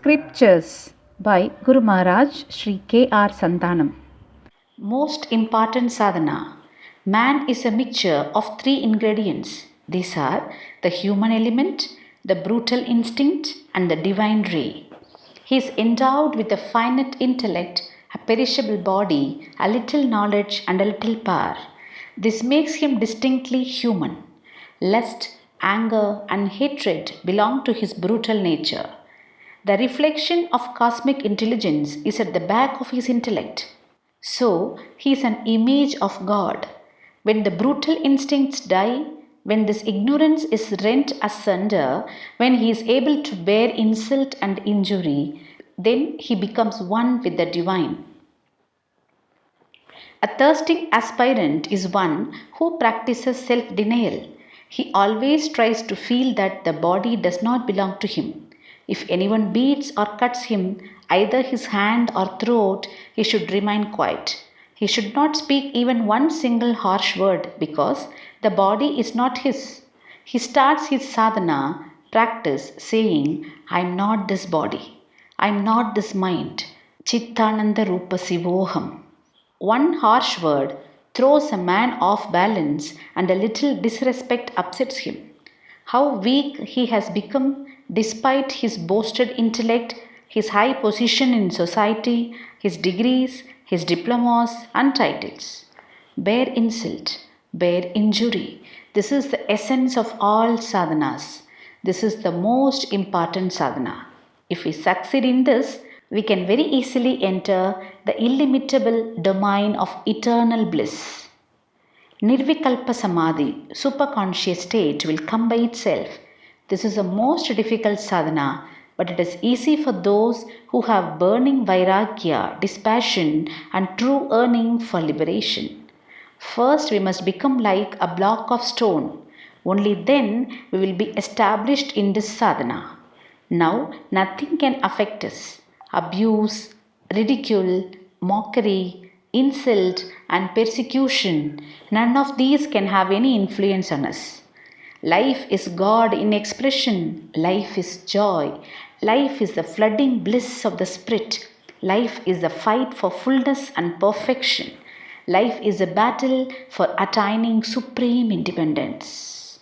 Scriptures by Guru Maharaj Sri K.R. Santanam. Most important sadhana. Man is a mixture of three ingredients. These are the human element, the brutal instinct, and the divine ray. He is endowed with a finite intellect, a perishable body, a little knowledge, and a little power. This makes him distinctly human. Lust, anger, and hatred belong to his brutal nature. The reflection of cosmic intelligence is at the back of his intellect. So, he is an image of God. When the brutal instincts die, when this ignorance is rent asunder, when he is able to bear insult and injury, then he becomes one with the divine. A thirsting aspirant is one who practices self denial. He always tries to feel that the body does not belong to him. If anyone beats or cuts him, either his hand or throat, he should remain quiet. He should not speak even one single harsh word because the body is not his. He starts his sadhana practice saying, I am not this body. I am not this mind. Chittananda Rupa Sivoham. One harsh word throws a man off balance and a little disrespect upsets him. How weak he has become despite his boasted intellect, his high position in society, his degrees, his diplomas and titles. Bear insult, bear injury. This is the essence of all sadhanas. This is the most important sadhana. If we succeed in this, we can very easily enter the illimitable domain of eternal bliss. Nirvikalpa Samadhi, superconscious state, will come by itself. This is a most difficult sadhana, but it is easy for those who have burning vairagya, dispassion, and true yearning for liberation. First, we must become like a block of stone. Only then we will be established in this sadhana. Now, nothing can affect us. Abuse, ridicule, mockery, insult, and persecution, none of these can have any influence on us. Life is God in expression. Life is joy. Life is the flooding bliss of the spirit. Life is the fight for fullness and perfection. Life is a battle for attaining supreme independence.